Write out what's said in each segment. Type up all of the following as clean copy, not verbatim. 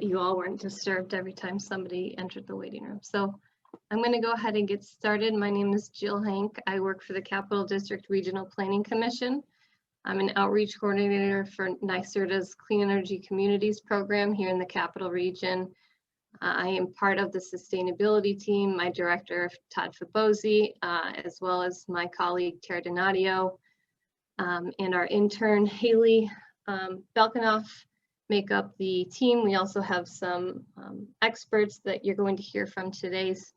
you all weren't disturbed every time somebody entered the waiting room. So I'm going to go ahead and get started. My name is Jill Hank. I work for the Capital District Regional Planning Commission. I'm an outreach coordinator for NYSERDA's Clean Energy Communities program here in the Capital Region. I am part of the Sustainability Team, my director, Todd Fabozzi, as well as my colleague, Tara Donadio, and our intern, Haley Belkanoff, make up the team. We also have some experts that you're going to hear from today's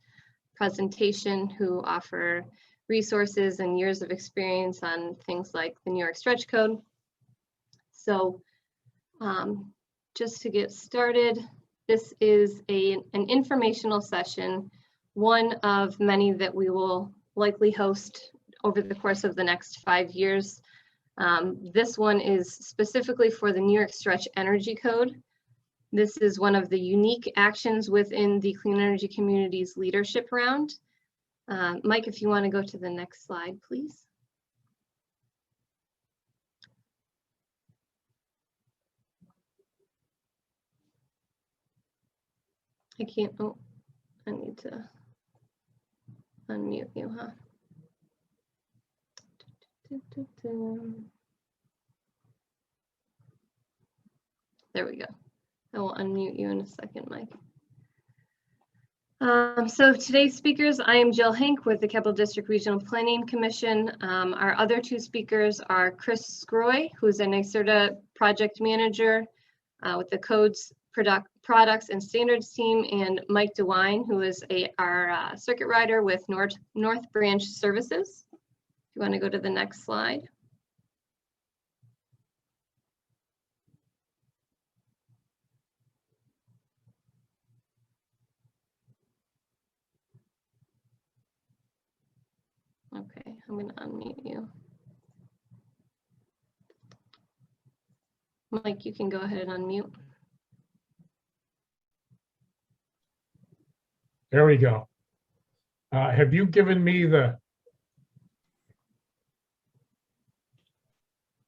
presentation who offer resources and years of experience on things like the NYStretch Code. So just to get started, this is an informational session, one of many that we will likely host over the course of the next 5 years. This one is specifically for the NYStretch Energy Code. This is one of the unique actions within the Clean Energy Communities Leadership Round. Mike, if you want to go to the next slide, please. I can't, oh, I need to unmute you, huh? There we go. I will unmute you in a second, Mike. So today's speakers, I am Jill Hank with the Capital District Regional Planning Commission. Our other two speakers are Chris Sgroi, who's a NYSERDA project manager with the Codes, Products and Standards team, and Mike Dewine, who is our circuit rider with North Branch Services. If you want to go to the next slide. Okay, I'm going to unmute you. Mike, you can go ahead and unmute. There we go. Have you given me the...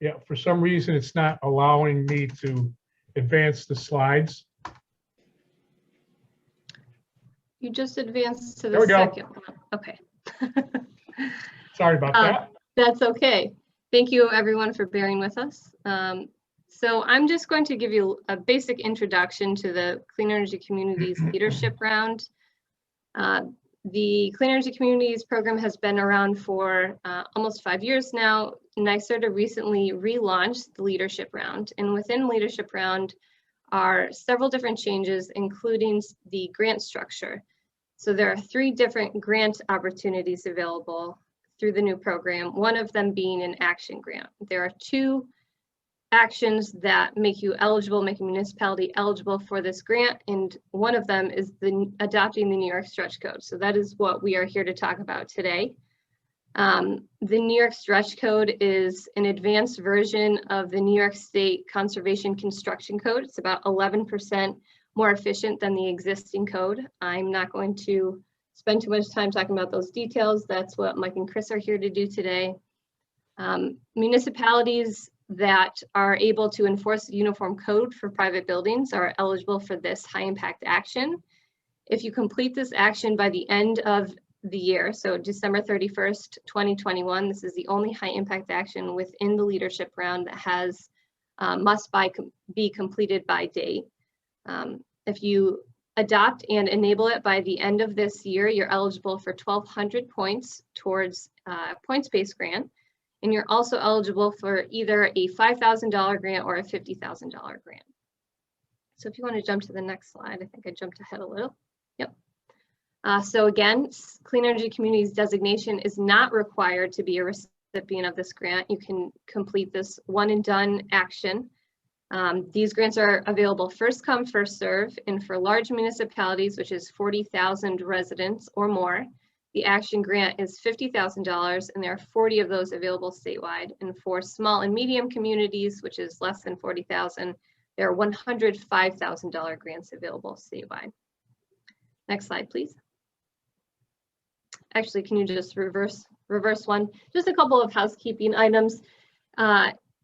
Yeah, for some reason, it's not allowing me to advance the slides. You just advanced to the second one. Okay. Sorry about that. That's okay. Thank you, everyone, for bearing with us. So I'm just going to give you a basic introduction to the Clean Energy Communities Leadership Round. The Clean Energy Communities program has been around for almost 5 years now. NYSERDA recently relaunched the Leadership Round, and within Leadership Round are several different changes, including the grant structure. So there are 3 different grant opportunities available through the new program, one of them being an action grant. There are 2 actions that make you eligible, make a municipality eligible for this grant, and one of them is adopting the NYStretch Code. So that is what we are here to talk about today. The NYStretch Code is an advanced version of the New York State Conservation Construction Code. It's about 11% more efficient than the existing code. I'm not going to spend too much time talking about those details. That's what Mike and Chris are here to do today. Municipalities that are able to enforce a uniform code for private buildings are eligible for this high impact action. If you complete this action by the end of the year, so December 31st, 2021, this is the only high impact action within the leadership round that has must be completed by date. If you adopt and enable it by the end of this year, you're eligible for 1,200 points towards a points-based grant. And you're also eligible for either a $5,000 grant or a $50,000 grant. So if you want to jump to the next slide, I think I jumped ahead a little. Yep. So again, Clean Energy Communities designation is not required to be a recipient of this grant. You can complete this one and done action. These grants are available first come, first serve, and for large municipalities, which is 40,000 residents or more, the action grant is $50,000, and there are 40 of those available statewide. And for small and medium communities, which is less than 40,000, there are $105,000 grants available statewide. Next slide, please. Actually, can you just reverse one? Just a couple of housekeeping items.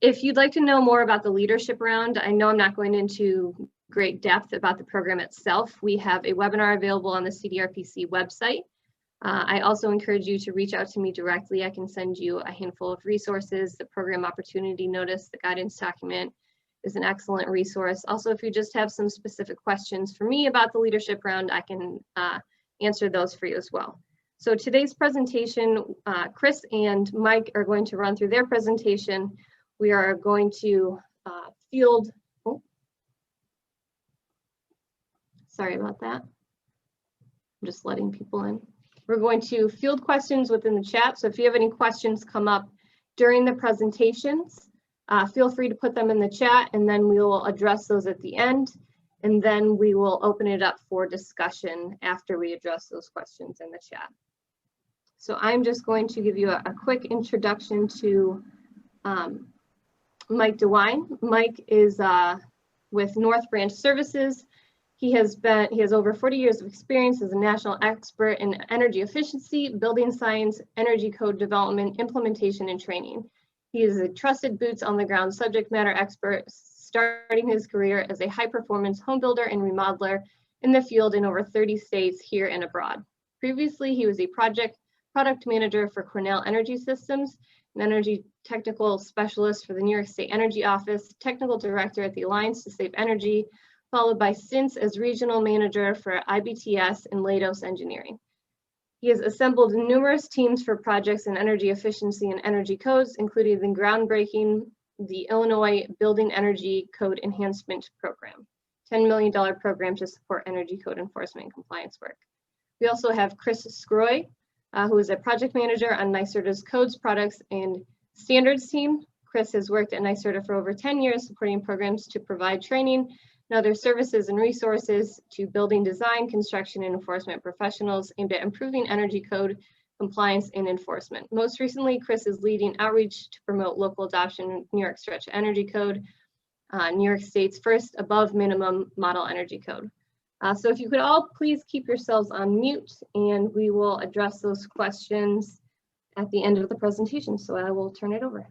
If you'd like to know more about the leadership round, I know I'm not going into great depth about the program itself, we have a webinar available on the CDRPC website. I also encourage you to reach out to me directly. I can send you a handful of resources. The program opportunity notice, the guidance document is an excellent resource. Also, if you just have some specific questions for me about the leadership round, I can answer those for you as well. So today's presentation, Chris and Mike are going to run through their presentation. We are going to field, oh, sorry about that. I'm just letting people in. We're going to field questions within the chat. So if you have any questions come up during the presentations, feel free to put them in the chat, and then we will address those at the end. And then we will open it up for discussion after we address those questions in the chat. So I'm just going to give you a quick introduction to Mike Dewine. Mike is with North Branch Services. He has over 40 years of experience as a national expert in energy efficiency, building science, energy code development, implementation, and training. He is a trusted boots on the ground subject matter expert, starting his career as a high performance home builder and remodeler in the field in over 30 states here and abroad. Previously, he was a product manager for Cornell Energy Systems, an energy technical specialist for the New York State Energy Office, technical director at the Alliance to Save Energy, followed by stints as regional manager for IBTS and Leidos Engineering. He has assembled numerous teams for projects in energy efficiency and energy codes, including the groundbreaking the Illinois Building Energy Code Enhancement Program, $10 million program to support energy code enforcement and compliance work. We also have Chris Sgroi, who is a project manager on NYSERDA's Codes, Products, and Standards team. Chris has worked at NYSERDA for over 10 years, supporting programs to provide training and other services and resources to building design, construction, and enforcement professionals aimed at improving energy code compliance and enforcement. Most recently, Chris is leading outreach to promote local adoption of NYStretch Energy Code, New York State's first above minimum model energy code. So if you could all please keep yourselves on mute, and we will address those questions at the end of the presentation. So I will turn it over.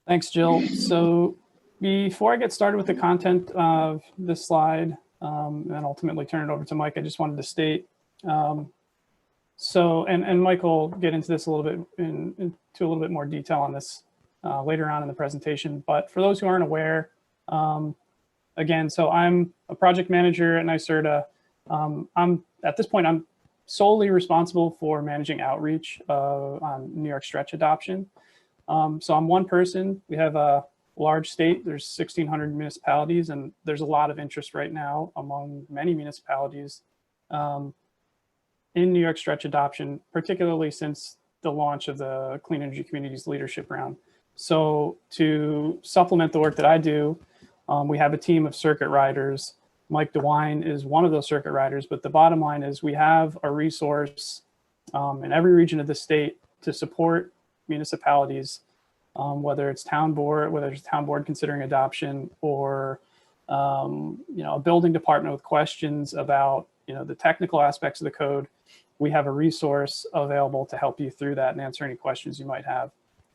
Thanks, Jill. So before I get started with the content of this slide, and ultimately turn it over to Mike, I just wanted to state, and Mike will get into this a little bit, into a little bit more detail on this later on in the presentation. But for those who aren't aware, again, so I'm a project manager at NYSERDA. At this point, I'm solely responsible for managing outreach on NYStretch adoption. So I'm one person. We have a large state. There's 1,600 municipalities, and there's a lot of interest right now among many municipalities in NYStretch adoption, particularly since the launch of the Clean Energy Communities Leadership Round. So to supplement the work that I do, we have a team of circuit riders. Mike Dewine is one of those circuit riders, but the bottom line is we have a resource in every region of the state to support municipalities, whether it's town board considering adoption, or a building department with questions about the technical aspects of the code. We have a resource available to help you through that and answer any questions you might have.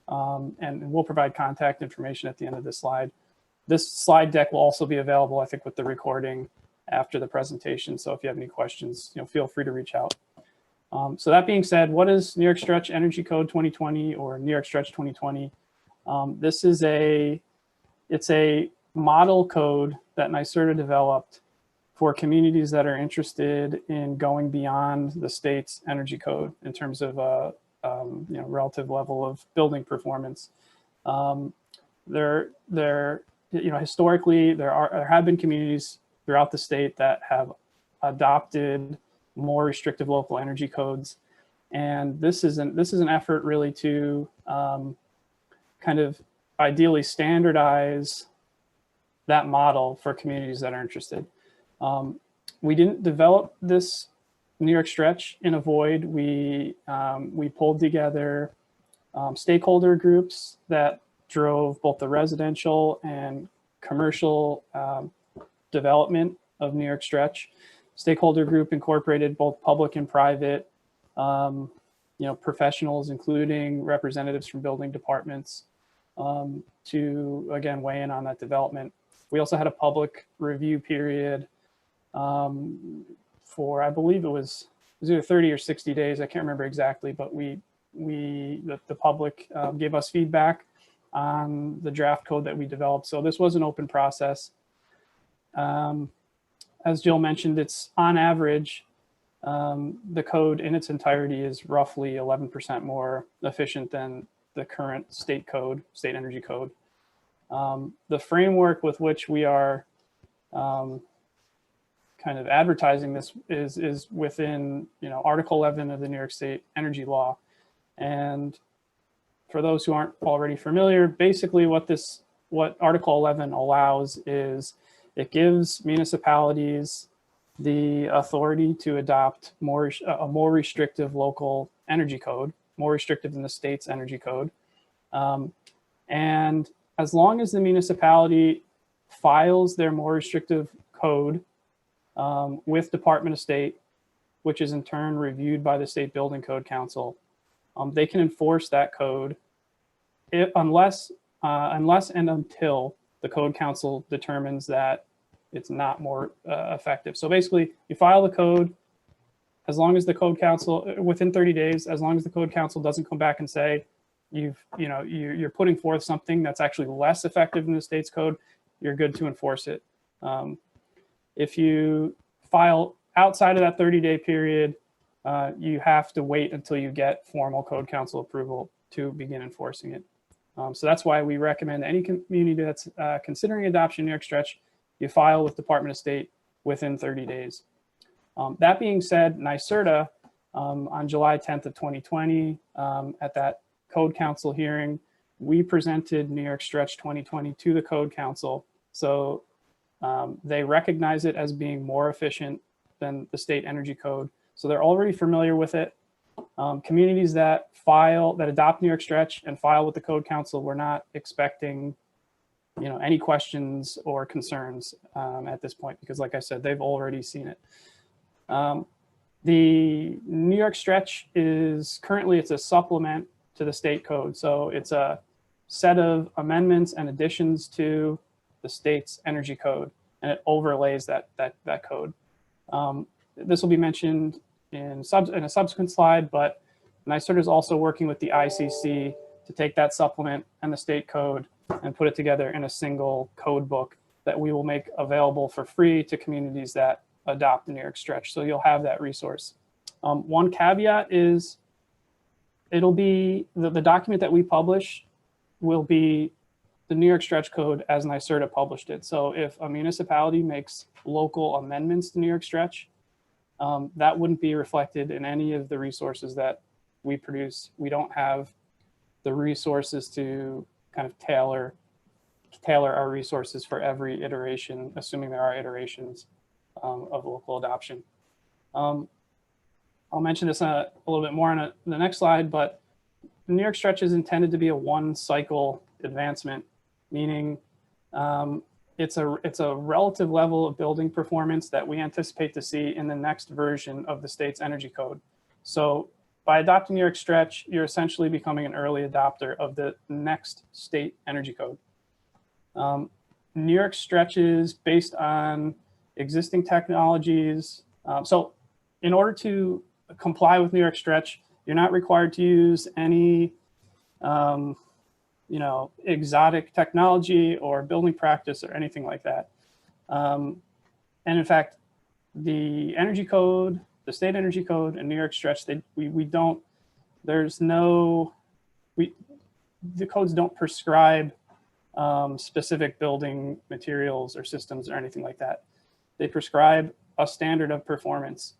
And we'll provide contact information at the end of this slide. This slide deck will also be available, I think, with the recording after the presentation. So if you have any questions, feel free to reach out. So that being said, what is NYStretch Energy Code 2020 or NYStretch 2020? This is it's a model code that NYSERDA developed for communities that are interested in going beyond the state's energy code in terms of relative level of building performance. Historically, there have been communities throughout the state that have adopted more restrictive local energy codes, and this is an effort really to kind of ideally standardize that model for communities that are interested. We didn't develop this NYStretch in a void. We pulled together stakeholder groups that drove both the residential and commercial development of NYStretch. Stakeholder group incorporated both public and private, professionals, including representatives from building departments, to again weigh in on that development. We also had a public review period for, I believe it was either 30 or 60 days. I can't remember exactly, but the public gave us feedback on the draft code that we developed. So this was an open process. As Jill mentioned, it's on average, the code in its entirety is roughly 11% more efficient than the current state code, state energy code. The framework with which we are kind of advertising this is within, Article 11 of the New York State Energy Law. And for those who aren't already familiar, basically what Article 11 allows is it gives municipalities the authority to adopt a more restrictive local energy code, more restrictive than the state's energy code. And as long as the municipality files their more restrictive code with Department of State, which is in turn reviewed by the State Building Code Council, they can enforce that code unless and until the Code Council determines that it's not more effective. So basically, you file the code, as long as the Code Council, within 30 days, as long as the Code Council doesn't come back and say, you're putting forth something that's actually less effective than the state's code, you're good to enforce it. If you file outside of that 30-day period, you have to wait until you get formal Code Council approval to begin enforcing it. So that's why we recommend any community that's considering adoption New York Stretch, you file with Department of State within 30 days. That being said, NYSERDA on July 10th of 2020, at that Code Council hearing, we presented New York Stretch 2020 to the Code Council. So they recognize it as being more efficient than the state energy code. So they're already familiar with it. Communities that adopt New York Stretch and file with the Code Council, we're not expecting any questions or concerns at this point, because like I said, they've already seen it. The New York Stretch is currently, it's a supplement to the state code. So it's a set of amendments and additions to the state's energy code, and it overlays that code. This will be mentioned in a subsequent slide, but NYSERDA is also working with the ICC to take that supplement and the state code and put it together in a single code book that we will make available for free to communities that adopt the New York Stretch. So you'll have that resource. One caveat is it'll be the document that we publish will be the New York Stretch Code as NYSERDA published it. So if a municipality makes local amendments to New York Stretch, that wouldn't be reflected in any of the resources that we produce. We don't have the resources to kind of tailor our resources for every iteration, assuming there are iterations of local adoption. I'll mention this a little bit more on the next slide, but the New York Stretch is intended to be a one-cycle advancement, meaning it's a relative level of building performance that we anticipate to see in the next version of the state's energy code. So by adopting New York Stretch, you're essentially becoming an early adopter of the next state energy code. New York Stretch is based on existing technologies. So in order to comply with New York Stretch, you're not required to use any exotic technology or building practice or anything like that. And in fact, the energy code, the state energy code and New York Stretch, the codes don't prescribe specific building materials or systems or anything like that. They prescribe a standard of performance.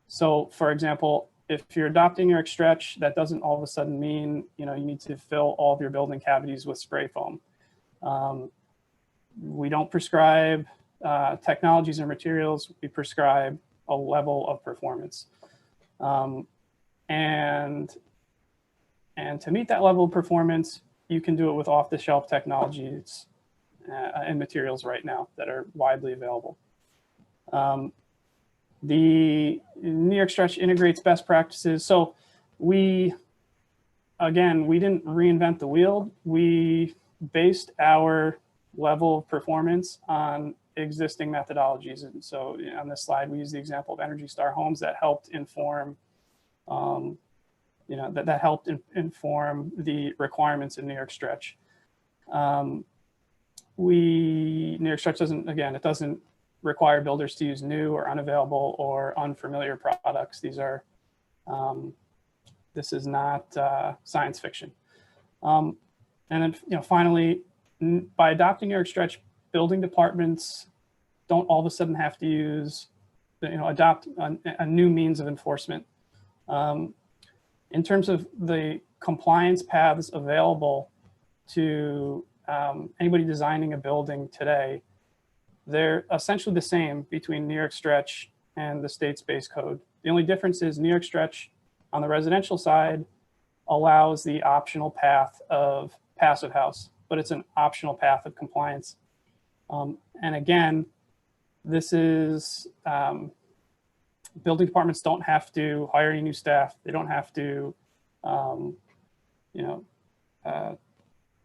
So for example, if you're adopting New York Stretch, that doesn't all of a sudden mean you need to fill all of your building cavities with spray foam. We don't prescribe technologies or materials. We prescribe a level of performance. And to meet that level of performance, you can do it with off-the-shelf technologies and materials right now that are widely available. The New York Stretch integrates best practices. So we didn't reinvent the wheel. We based our level of performance on existing methodologies. And so on this slide, we use the example of Energy Star Homes that helped inform, that helped inform the requirements in New York Stretch. New York Stretch doesn't, again, it doesn't require builders to use new or unavailable or unfamiliar products. These are, this is not science fiction. And then, finally, by adopting New York Stretch, building departments don't all of a sudden have to use, adopt a new means of enforcement. In terms of the compliance paths available to anybody designing a building today, they're essentially the same between New York Stretch and the state's base code. The only difference is New York Stretch on the residential side allows the optional path of passive house, but it's an optional path of compliance. And again, this is, building departments don't have to hire any new staff. They don't have to,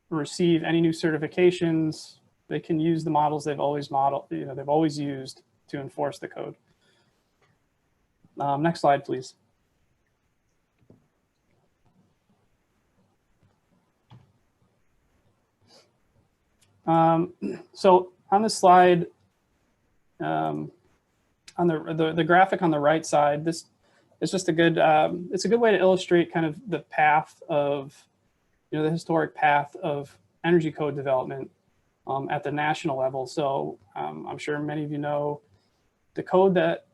receive any new certifications. They can use the models they've always they've always used to enforce the code. Next slide, please. So on this slide, on the graphic on the right side, this is just a good, it's a good way to illustrate kind of the path of, the historic path of energy code development at the national level. So I'm sure many of you know the code that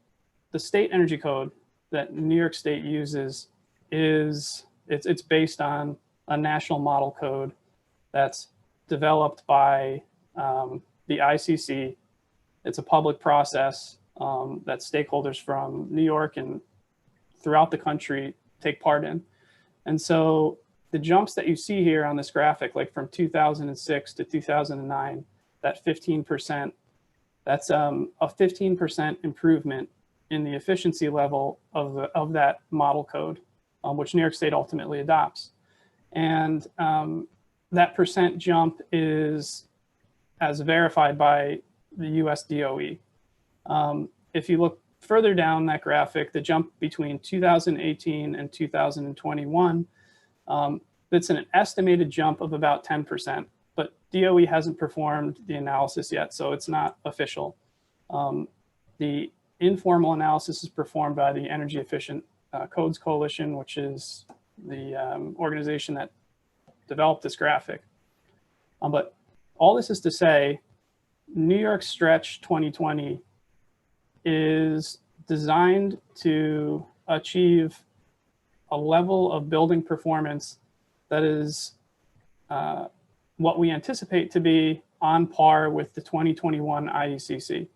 the state energy code that New York State uses it's based on a national model code that's developed by the ICC. It's a public process that stakeholders from New York and throughout the country take part in. And so the jumps that you see here on this graphic, like from 2006 to 2009, that 15%, that's a 15% improvement in the efficiency level of that model code, which New York State ultimately adopts. And that percent jump is as verified by the US DOE. If you look further down that graphic, the jump between 2018 and 2021, that's an estimated jump of about 10%, but DOE hasn't performed the analysis yet, so it's not official. The informal analysis is performed by the Energy Efficient Codes Coalition, which is the organization that developed this graphic. But all this is to say, New York Stretch 2020 is designed to achieve a level of building performance that is what we anticipate to be on par with the 2021 IECC.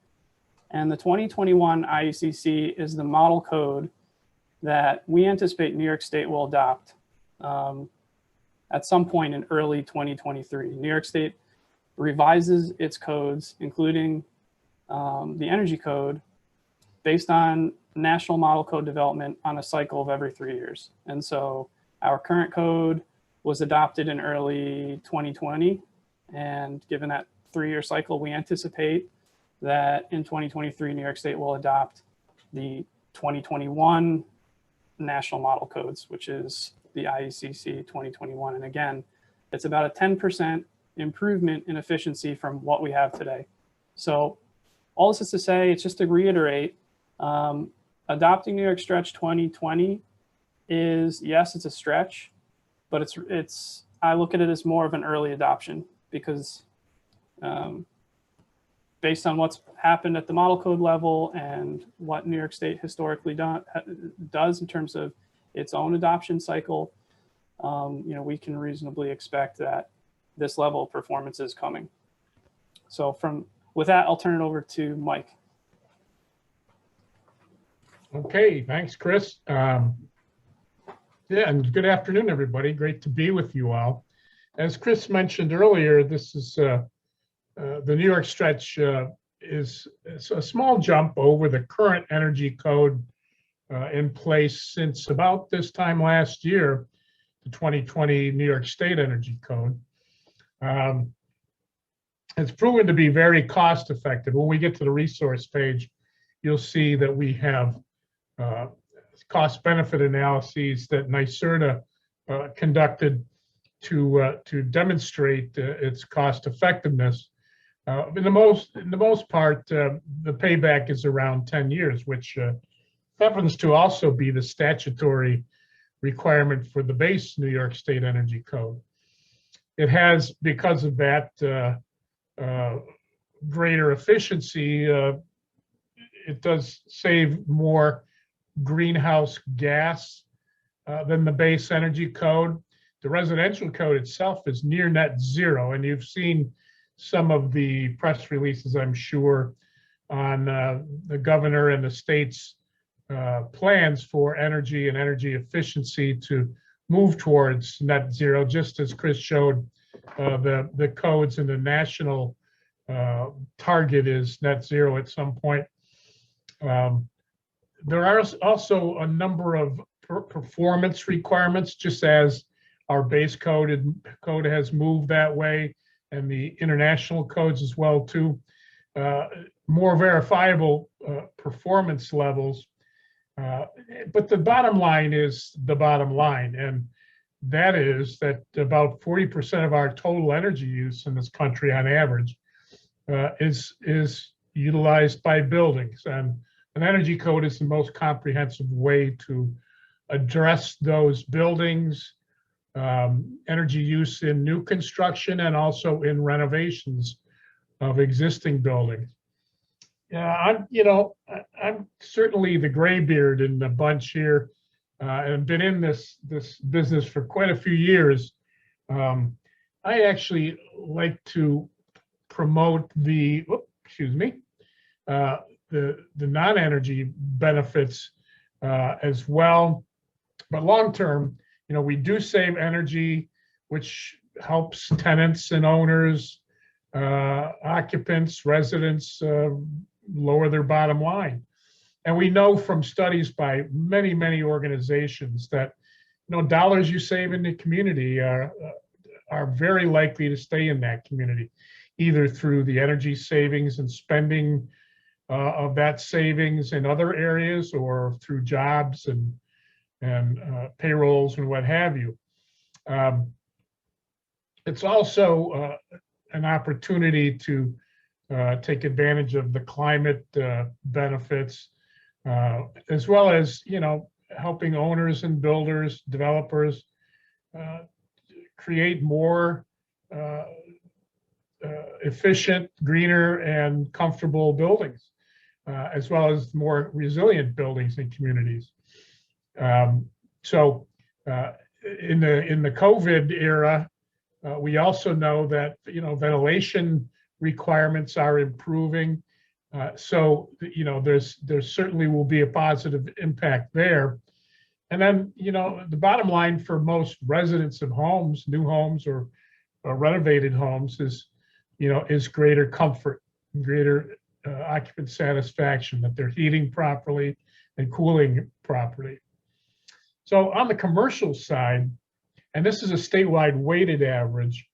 And the 2021 IECC is the model code that we anticipate New York State will adopt at some point in early 2023. New York State revises its codes, including the energy code, based on national model code development on a cycle of every 3 years. And so our current code was adopted in early 2020. And given that 3-year cycle, we anticipate that in 2023, New York State will adopt the 2021 national model codes, which is the IECC 2021. And again, it's about a 10% improvement in efficiency from what we have today. So all this is to say, it's just to reiterate, adopting New York Stretch 2020 is, yes, it's a stretch, but it's I look at it as more of an early adoption because based on what's happened at the model code level and what New York State historically does in terms of its own adoption cycle, we can reasonably expect that this level of performance is coming. So with that, I'll turn it over to Mike. Okay, thanks, Chris. Yeah, and good afternoon, everybody. Great to be with you all. As Chris mentioned earlier, this is the New York Stretch is a small jump over the current energy code in place since about this time last year, the 2020 New York State Energy Code. It's proven to be very cost effective. When we get to the resource page, you'll see that we have cost benefit analyses that NYSERDA conducted to demonstrate its cost effectiveness. In the most part, the payback is around 10 years, which happens to also be the statutory requirement for the base New York State Energy Code. It has, because of that, greater efficiency. It does save more greenhouse gas than the base energy code. The residential code itself is near net zero, and you've seen some of the press releases, I'm sure, on the governor and the state's plans for energy and energy efficiency to move towards net zero, just as Chris showed. The codes and the national target is net zero at some point. There are also a number of performance requirements, just as our base code has moved that way, and the international codes as well too. More verifiable performance levels. But the bottom line is the bottom line, and that is that about 40% of our total energy use in this country on average is utilized by buildings, and an energy code is the most comprehensive way to address those buildings, energy use in new construction and also in renovations of existing buildings. I'm certainly the graybeard in the bunch here, and been in this business for quite a few years. I actually like to promote the non-energy benefits as well. But long term, we do save energy, which helps tenants and owners, occupants, residents lower their bottom line. And we know from studies by many, many organizations that dollars you save in the community are very likely to stay in that community, either through the energy savings and spending of that savings in other areas, or through jobs and payrolls and what have you. It's also an opportunity to take advantage of the climate benefits, as well as helping owners and builders, developers create more efficient, greener, and comfortable buildings, as well as more resilient buildings and communities. So in the COVID era, we also know that ventilation requirements are improving. So there certainly will be a positive impact there. And then the bottom line for most residents of homes, new homes or renovated homes, is greater comfort, greater occupant satisfaction, that they're heating properly and cooling properly. So on the commercial side, and this is a statewide weighted average,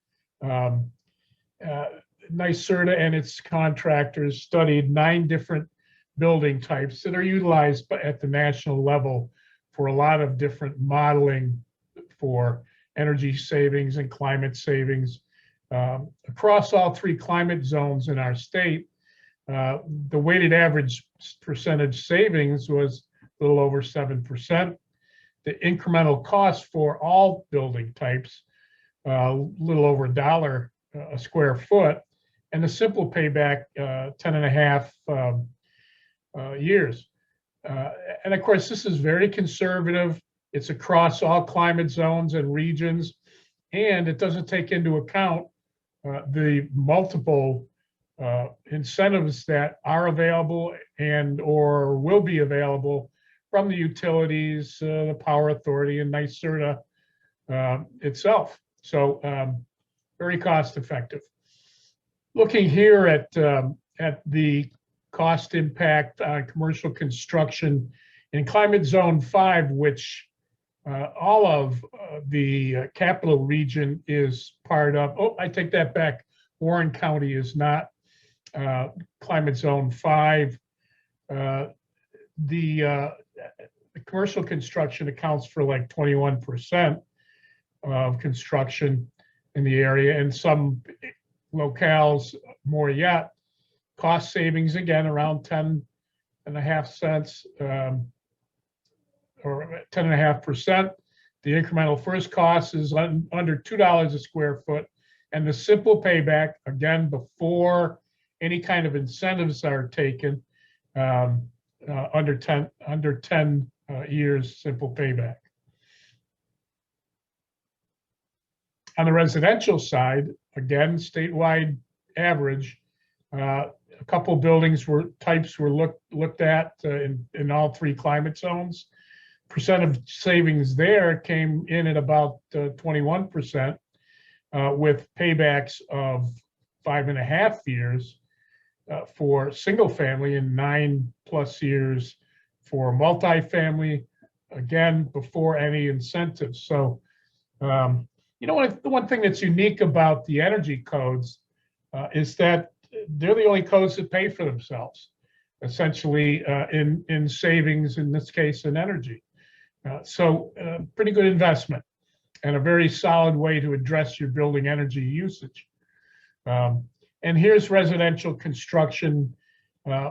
NYSERDA and its contractors studied 9 different building types that are utilized at the national level for a lot of different modeling for energy savings and climate savings. Across all 3 climate zones in our state, the weighted average percentage savings was a little over 7%. The incremental cost for all building types, a little over $1 a square foot, and the simple payback, 10.5 years. And of course, this is very conservative. It's across all climate zones and regions, and it doesn't take into account the multiple incentives that are available and or will be available from the utilities, the Power Authority, and NYSERDA itself. So very cost effective. Looking here at the cost impact on commercial construction in Climate Zone 5, which all of the capital region is part of. Oh, I take that back. Warren County is not climate zone 5. The commercial construction accounts for like 21% of construction in the area, and some locales more yet. Cost savings again around 10.5 cents or 10.5%. The incremental first cost is under $2 a square foot, and the simple payback, again before any kind of incentives are taken, under 10 years simple payback. On the residential side, again statewide average. A couple buildings types were looked at in all 3 climate zones. Percent of savings there came in at about 21%, with paybacks of 5.5 years for single family and 9+ years for multifamily, again before any incentives. So you know, the one thing that's unique about the energy codes is that they're the only codes that pay for themselves, essentially in savings, in this case in energy. So pretty good investment and a very solid way to address your building energy usage. And here's residential construction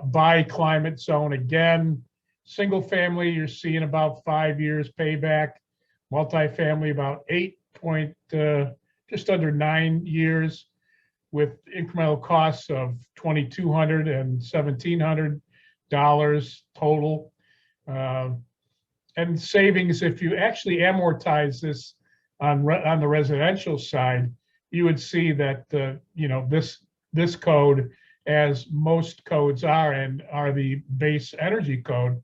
by climate zone. Again, single family, you're seeing about 5 years payback. Multifamily, about just under 9 years, with incremental costs of $2,200 and $1,700 total. And savings, if you actually amortize this on the residential side, you would see that you know, this code, as most codes are and are the base energy code,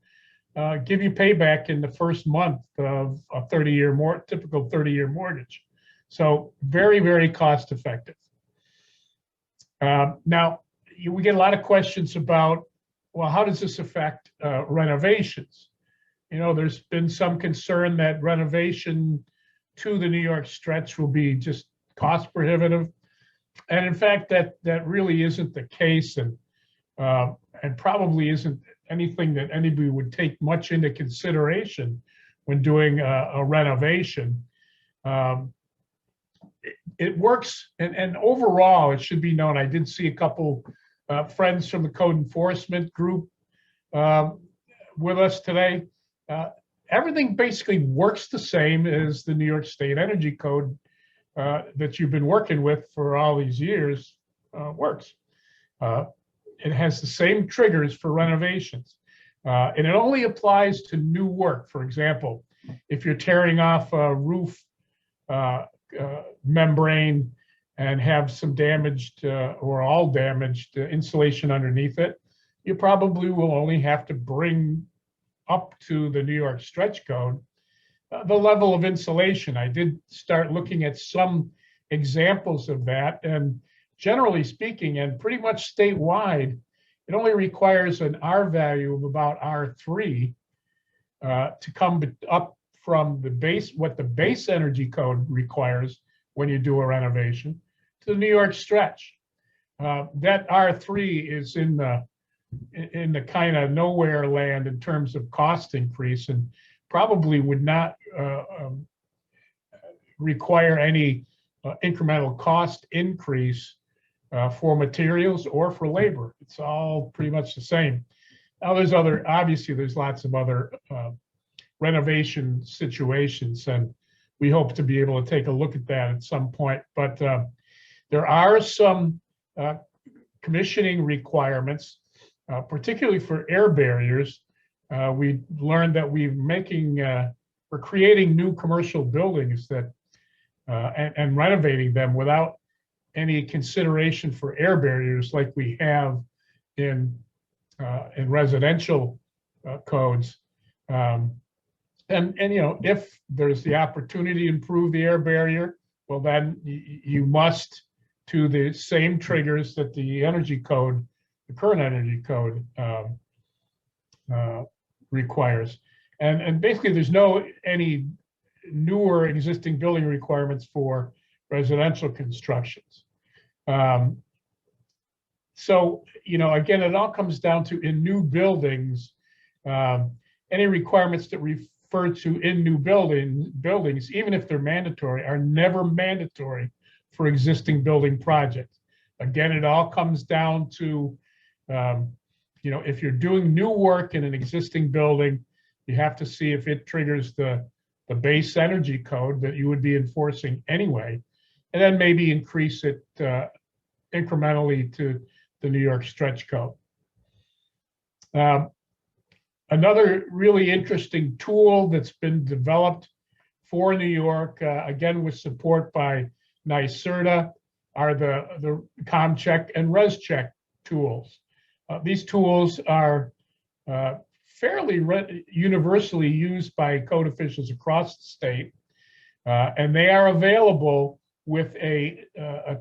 give you payback in the first month of a 30-year typical 30-year mortgage. So very, very cost effective. Now, we get a lot of questions about, well, how does this affect renovations? You know, there's been some concern that renovation to the New York stretch will be just cost prohibitive. And in fact, that really isn't the case, and probably isn't anything that anybody would take much into consideration when doing a renovation. It works, and overall, it should be known, I did see a couple friends from the code enforcement group with us today. Everything basically works the same as the New York State Energy Code that you've been working with for all these years works. It has the same triggers for renovations. And it only applies to new work. For example, if you're tearing off a roof membrane and have some damaged or all damaged insulation underneath it, you probably will only have to bring up to the New York Stretch Code the level of insulation. I did start looking at some examples of that, and generally speaking, and pretty much statewide, it only requires an R value of about R3 to come up from the base, what the base energy code requires when you do a renovation, to the New York stretch. That R3 is in the kind of nowhere land in terms of cost increase, and probably would not require any incremental cost increase for materials or for labor. It's all pretty much the same. Now obviously there's lots of other renovation situations, and we hope to be able to take a look at that at some point. But there are some commissioning requirements, particularly for air barriers. We learned that we're creating new commercial buildings that and renovating them without any consideration for air barriers like we have in residential codes. And you know, if there's the opportunity to improve the air barrier, well, then you must, to the same triggers that the energy code, the current energy code requires. And basically there's any newer existing building requirements for residential constructions. So, again, it all comes down to in new buildings, any requirements that refer to in new buildings, even if they're mandatory, are never mandatory for existing building projects. Again, it all comes down to, if you're doing new work in an existing building, you have to see if it triggers the base energy code that you would be enforcing anyway, and then maybe increase it incrementally to the New York Stretch Code. Another really interesting tool that's been developed for New York, again with support by NYSERDA, are the ComCheck and ResCheck tools. These tools are fairly universally used by code officials across the state, and they are available with a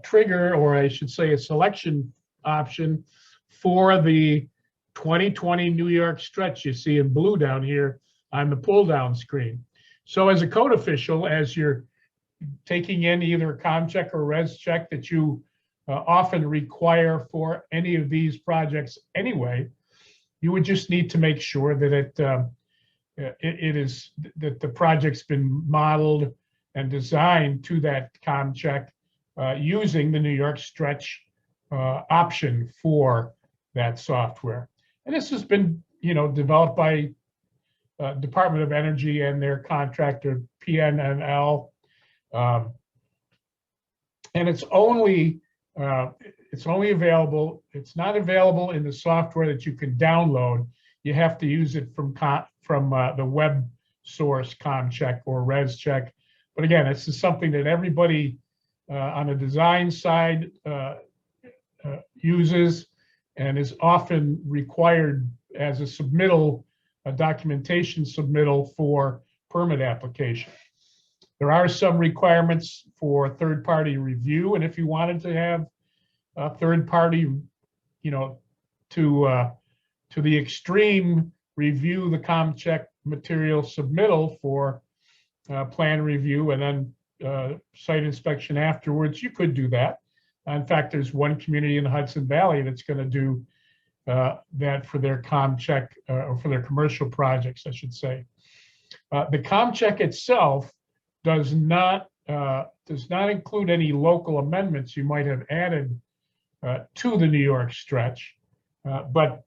trigger, or I should say a selection option for the 2020 New York stretch you see in blue down here on the pull down screen. So as a code official, as you're taking in either ComCheck or ResCheck that you often require for any of these projects anyway, you would just need to make sure that that the project's been modeled and designed to that ComCheck using the New York Stretch option for that software. And this has been, developed by Department of Energy and their contractor PNNL, and it's only available. It's not available in the software that you can download. You have to use it from the web source ComCheck or ResCheck. But again, this is something that everybody on the design side uses and is often required as a submittal, a documentation submittal for permit application. There are some requirements for third-party review, and if you wanted to have a third-party, to the extreme, review the ComCheck material submittal for plan review and then site inspection afterwards, you could do that. In fact, there's one community in the Hudson Valley that's going to do that for their ComCheck or for their commercial projects, I should say. The ComCheck itself does not include any local amendments you might have added to the New York Stretch, but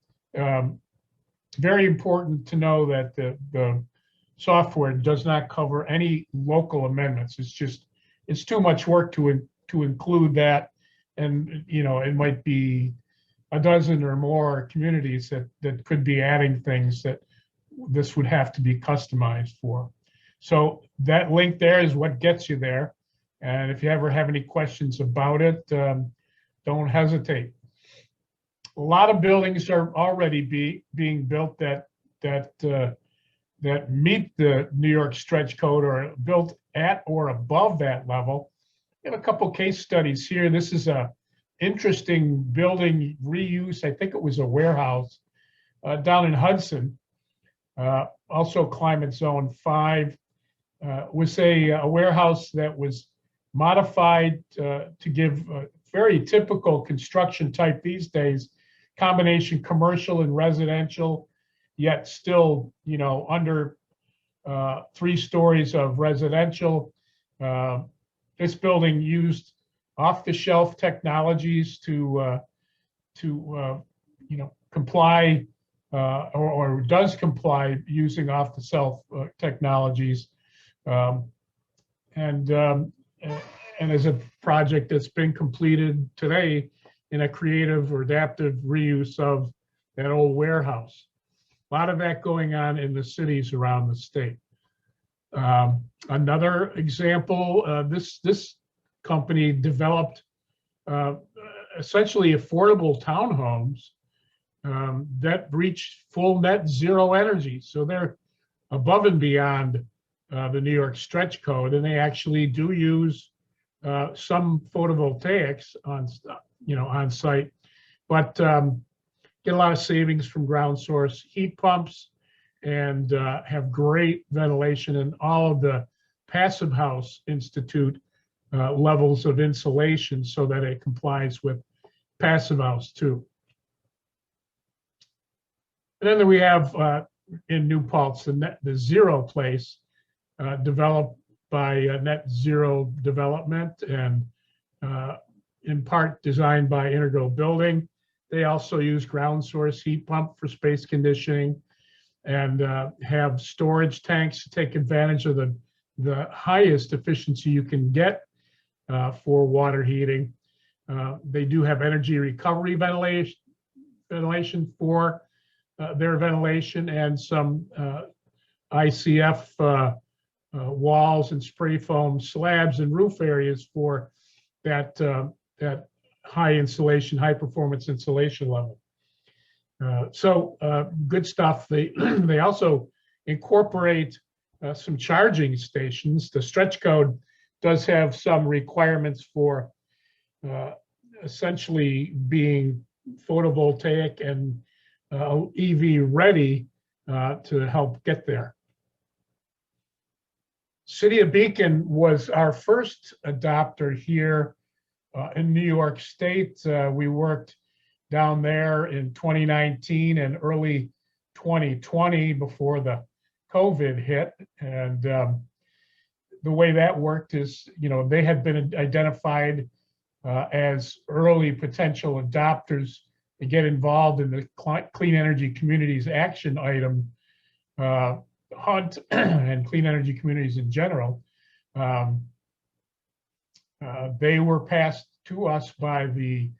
very important to know that the software does not cover any local amendments. It's too much work to include that. And it might be a dozen or more communities that could be adding things that this would have to be customized for. So that link there is what gets you there. And if you ever have any questions about it, don't hesitate. A lot of buildings are already being built that meet the New York Stretch Code or are built at or above that level. We have a couple case studies here. This is a interesting building reuse. I think it was a warehouse down in Hudson, also climate zone 5. Was a warehouse that was modified to give a very typical construction type these days, combination commercial and residential, yet still, under 3 stories of residential. This building used off-the-shelf technologies to comply or does comply using off-the-shelf technologies, and as a project that's been completed today in a creative or adaptive reuse of that old warehouse. A lot of that going on in the cities around the state. Another example, this company developed essentially affordable townhomes that reach full net zero energy. So they're above and beyond the New York Stretch Code, and they actually do use some photovoltaics on site, but get a lot of savings from ground source heat pumps and have great ventilation, and all of the Passive House Institute levels of insulation so that it complies with passive house too. And then we have in New Paltz the zero place developed by Net Zero Development and in part designed by Integral Building. They also use ground source heat pump for space conditioning and have storage tanks to take advantage of the highest efficiency you can get for water heating. They do have energy recovery ventilation for their ventilation and some ICF walls and spray foam slabs and roof areas for that high insulation, high performance insulation level. So good stuff. They also incorporate some charging stations. The stretch code does have some requirements for essentially being photovoltaic and EV ready to help get there. City of Beacon was our first adopter here in New York State. We worked down there in 2019 and early 2020 before the COVID hit. And the way that worked is, they had been identified as early potential adopters to get involved in the Clean Energy Communities Action Item hunt and clean energy communities in general. They were passed to us by the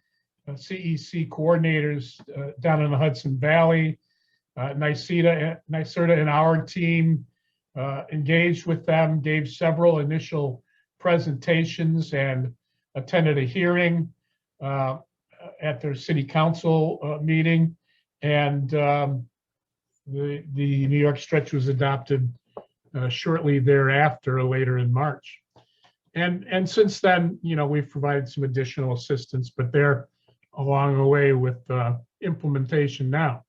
CEC coordinators down in the Hudson Valley. NYSERDA and our team engaged with them, gave several initial presentations and attended a hearing at their city council meeting. And the New York Stretch was adopted shortly thereafter, later in March. And since then, we've provided some additional assistance, but they're along the way with implementation now.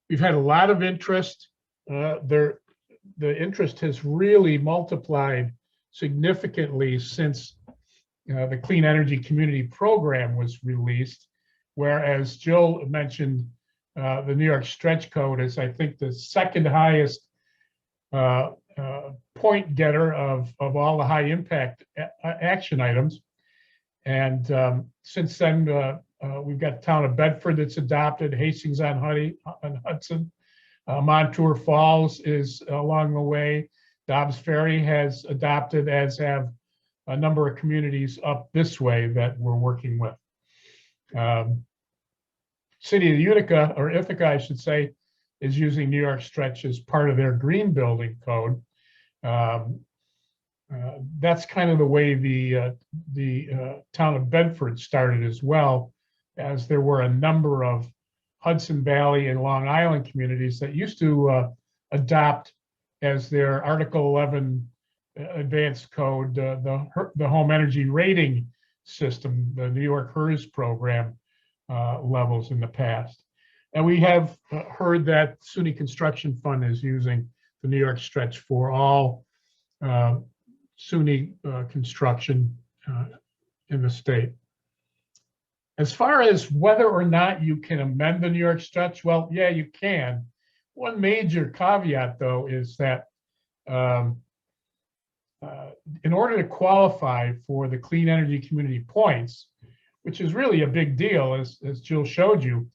We've had a lot of interest. The interest has really multiplied significantly since the Clean Energy Community Program was released, whereas Jill mentioned the New York Stretch Code is, I think, the second highest point getter of all the high impact action items. And since then, we've got the town of Bedford that's adopted, Hastings on Hudson, Montour Falls is along the way, Dobbs Ferry has adopted, as have a number of communities up this way that we're working with. City of Utica, or Ithaca, I should say, is using New York Stretch as part of their green building code. That's kind of the way the town of Bedford started as well, as there were a number of Hudson Valley and Long Island communities that used to adopt as their Article 11 advanced code, the home energy rating system, the New York HERS program levels in the past. And we have heard that SUNY Construction Fund is using the New York Stretch for all SUNY construction in the state. As far as whether or not you can amend the New York Stretch, well, yeah, you can. One major caveat, though, is that in order to qualify for the Clean Energy Community points, which is really a big deal, as Jill showed you,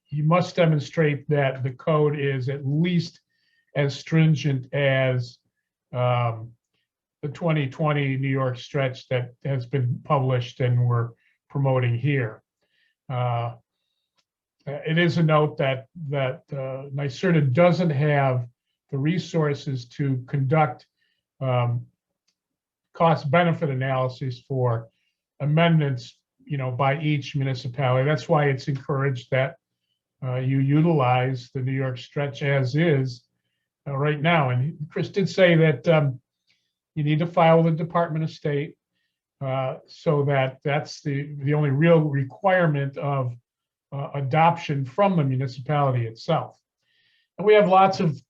you must demonstrate that the code is at least as stringent as the 2020 New York Stretch that has been published and we're promoting here. It is a note that NYSERDA doesn't have the resources to conduct cost-benefit analyses for amendments, by each municipality. That's why it's encouraged that you utilize the New York Stretch as is right now. And Chris did say that you need to file with the Department of State, so that's the only real requirement of adoption from the municipality itself. And we have lots of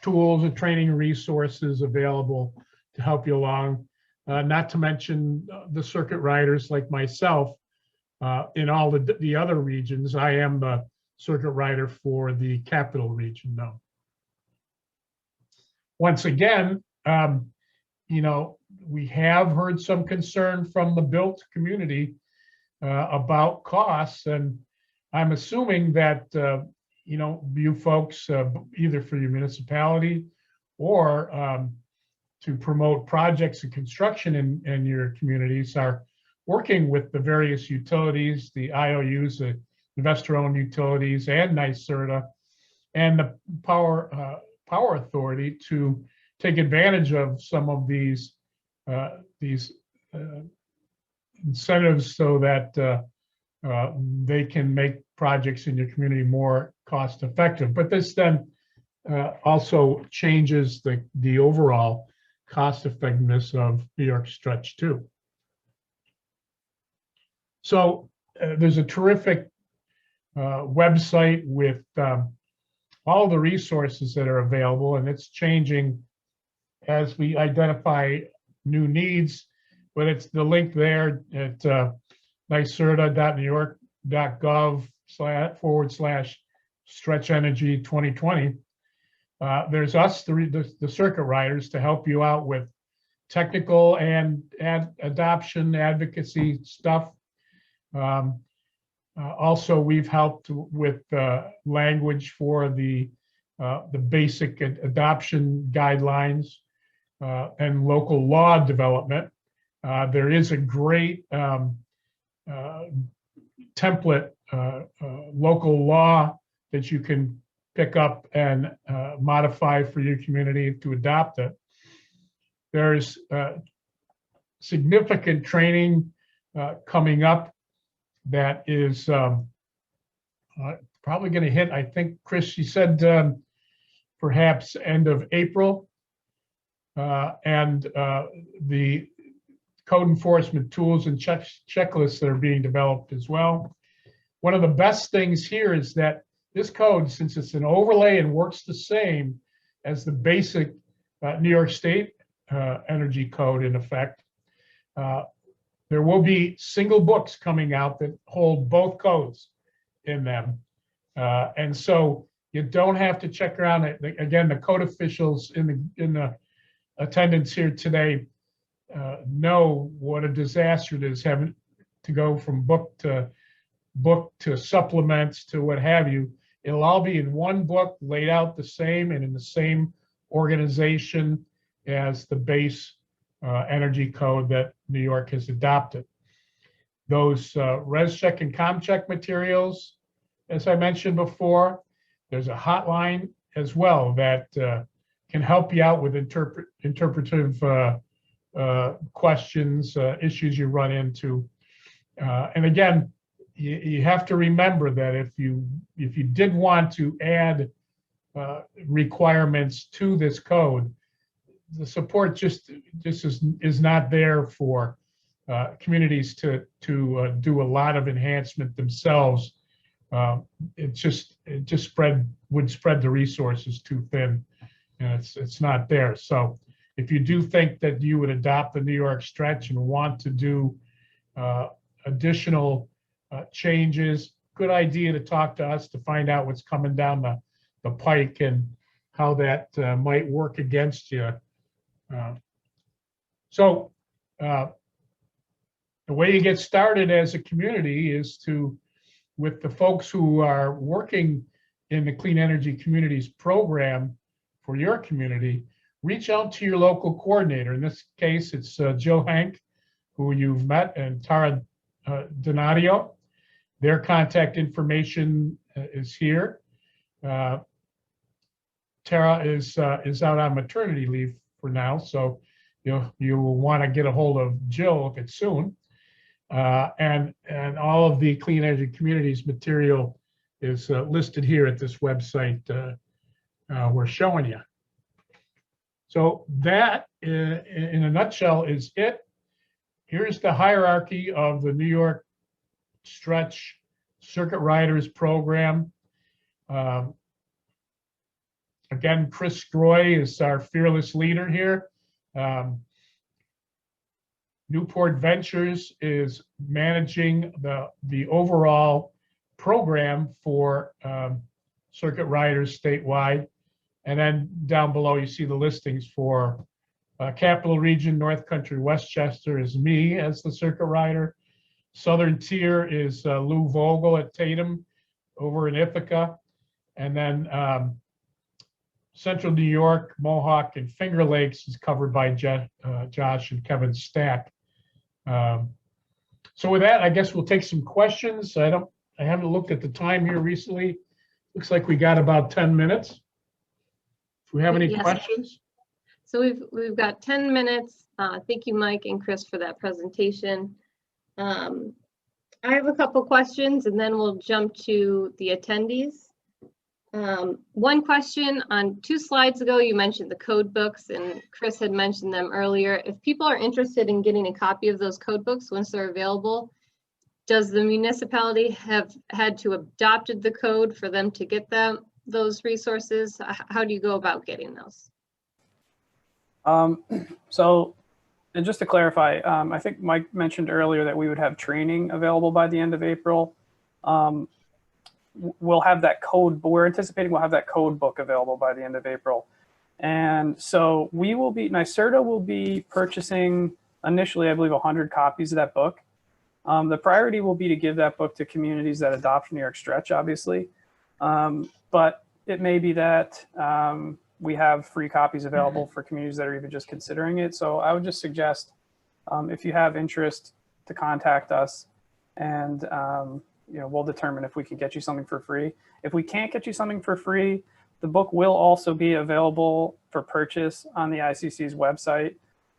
tools and training resources available to help you along. not to mention the circuit riders like myself in all the other regions. I am the circuit rider for the capital region, though. Once again, you know, we have heard some concern from the built community about costs, and I'm assuming that you know, you folks, either for your municipality or to promote projects and construction in your communities, are working with the various utilities, the IOUs, the investor-owned utilities, and NYSERDA, and the power authority to take advantage of some of these incentives so that they can make projects in your community more cost effective. But this then also changes the overall cost effectiveness of New York Stretch 2. So there's a terrific website with all the resources that are available, and it's changing as we identify new needs, but it's the link there at nyserda.newyork.gov//stretch energy 2020. There's us, the circuit riders, to help you out with technical and adoption advocacy stuff. Also, we've helped with language for the basic adoption guidelines and local law development. There is a great template local law that you can pick up and modify for your community to adopt it. There's significant training coming up that is probably going to hit, I think, Chris, you said perhaps end of April, and the code enforcement tools and checklists that are being developed as well. One of the best things here is that this code, since it's an overlay and works the same as the basic New York State energy code in effect, there will be single books coming out that hold both codes in them. And so you don't have to check around. Again, the code officials in the attendance here today know what a disaster it is having to go from book to supplements to what have you. It'll all be in one book, laid out the same and in the same organization as the base energy code that New York has adopted. Those res check and com check materials, as I mentioned before, there's a hotline as well that can help you out with interpretive questions, issues you run into. And again, you have to remember that if you did want to add requirements to this code, the support just is not there for communities to do a lot of enhancement themselves. It would spread the resources too thin, and it's not there. So if you do think that you would adopt the New York Stretch and want to do additional changes, good idea to talk to us to find out what's coming down the pike and how that might work against you. So the way you get started as a community is with the folks who are working in the Clean Energy Communities program for your community, reach out to your local coordinator. In this case, it's Jill Hank, who you've met, and Tara Donadio. Their contact information is here. Tara is out on maternity leave for now, so you will want to get a hold of Jill if it's soon. And all of the Clean Energy Communities material is listed here at this website we're showing you. So that, in a nutshell, is it. Here's the hierarchy of the New York Stretch Circuit Riders program. Again, Sgroi is our fearless leader here. Newport Ventures is managing the overall program for circuit riders statewide. And then down below, you see the listings for Capital Region, North Country, Westchester is me as the circuit rider. Southern Tier is Lou Vogel at Tatum over in Ithaca. And then Central New York, Mohawk, and Finger Lakes is covered by Josh and Kevin Stack. So with that, I guess we'll take some questions. I haven't looked at the time here recently. Looks like we got about 10 minutes. If we have any questions. So we've got 10 minutes. Thank you, Mike and Chris, for that presentation. I have a couple questions, and then we'll jump to the attendees. One question: on 2 slides ago, you mentioned the code books, and Chris had mentioned them earlier. If people are interested in getting a copy of those code books once they're available, does the municipality have had to adopted the code for them to get those resources? How do you go about getting those? So, and just to clarify, I think Mike mentioned earlier that we would have training available by the end of April. We'll have that code, but we're anticipating we'll have that code book available by the end of April. And so we will be, NYSERDA will be purchasing initially, I believe, 100 copies of that book. The priority will be to give that book to communities that adopt New York Stretch, obviously. But it may be that we have free copies available for communities that are even just considering it. So I would just suggest, if you have interest, to contact us, and we'll determine if we can get you something for free. If we can't get you something for free, the book will also be available for purchase on the ICC's website.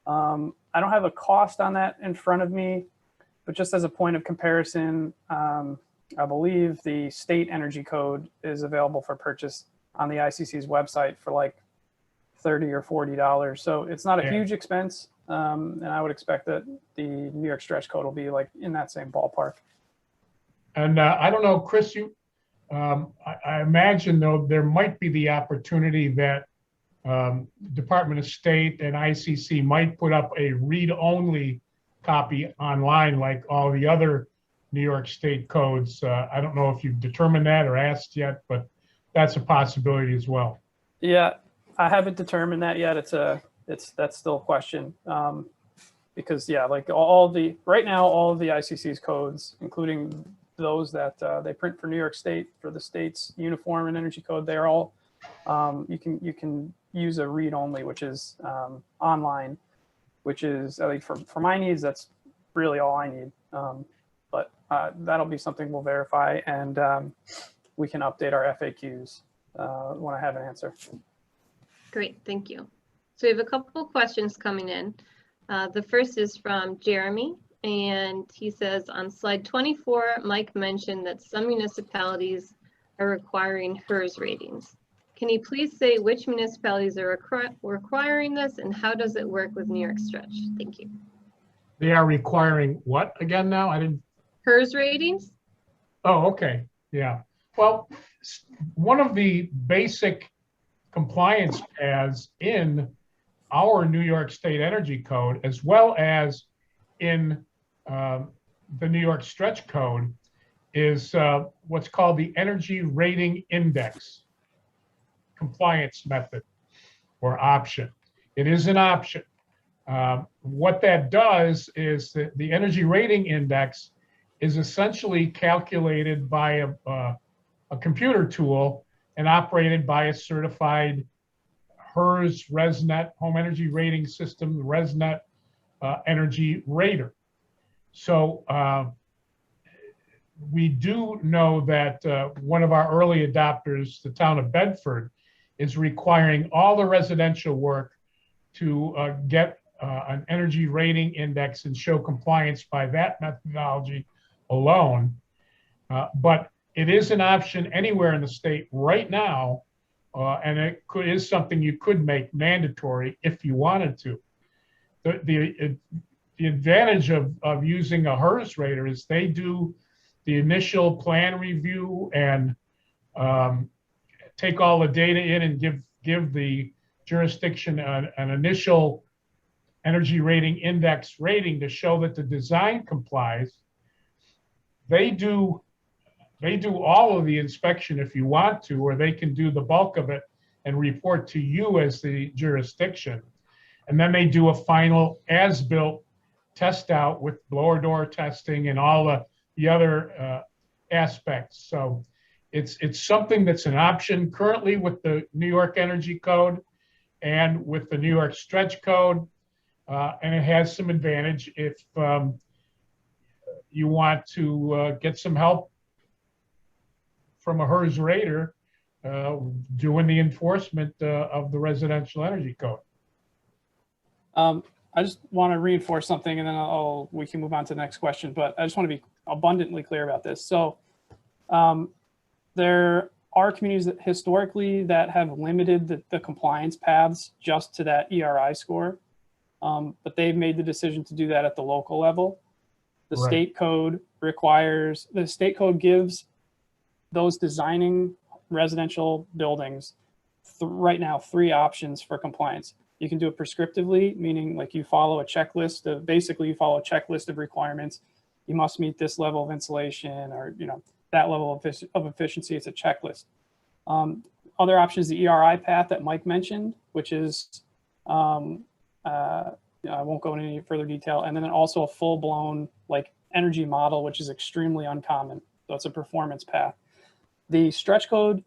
I don't have a cost on that in front of me, but just as a point of comparison, I believe the state energy code is available for purchase on the ICC's website for like $30 or $40. So it's not a huge expense. And I would expect that the New York Stretch Code will be like in that same ballpark. And I don't know, Chris, I imagine though there might be the opportunity that Department of State and ICC might put up a read-only copy online like all the other New York State codes. I don't know if you've determined that or asked yet, but that's a possibility as well. Yeah, I haven't determined that yet. That's still a question. Because like right now, all of the ICC's codes, including those that they print for New York State, for the state's uniform and energy code, they're all, you can use a read only, which is online, which is, I think for my needs, that's really all I need. But that'll be something we'll verify, and we can update our FAQs when I have an answer. Great, thank you. So we have a couple questions coming in. The first is from Jeremy, and he says, on slide 24, Mike mentioned that some municipalities are requiring HERS ratings. Can you please say which municipalities are requiring this, and how does it work with New York Stretch? Thank you. They are requiring what again now? I didn't. HERS ratings? Oh, okay. Yeah. Well, one of the basic compliance paths in our New York State Energy Code, as well as in the New York Stretch Code, is what's called the Energy Rating Index compliance method or option. It is an option. What that does is that the Energy Rating Index is essentially calculated by a computer tool and operated by a certified HERS ResNet Home Energy Rating System, ResNet Energy Rater. So we do know that one of our early adopters, the town of Bedford, is requiring all the residential work to get an energy rating index and show compliance by that methodology alone. But it is an option anywhere in the state right now, and it is something you could make mandatory if you wanted to. The advantage of using a HERS rater is they do the initial plan review and take all the data in and give the jurisdiction an initial energy rating index rating to show that the design complies. They do all of the inspection if you want to, or they can do the bulk of it and report to you as the jurisdiction. And then they do a final as-built test out with blower door testing and all the other aspects. So it's something that's an option currently with the New York Energy Code and with the New York Stretch Code. And it has some advantage if you want to get some help from a HERS rater doing the enforcement of the Residential Energy Code. I just want to reinforce something, and then we can move on to the next question, but I just want to be abundantly clear about this. So there are communities that historically that have limited the compliance paths just to that ERI score, but they've made the decision to do that at the local level. The Right. state code requires, the state code gives those designing residential buildings right now 3 options for compliance. You can do it prescriptively, meaning like you follow a checklist of, basically you follow a checklist of requirements. You must meet this level of insulation, or that level of efficiency. It's a checklist. Other options, the ERI path that Mike mentioned, which is I won't go into any further detail, and then also a full-blown like energy model, which is extremely uncommon. So it's a performance path. The stretch code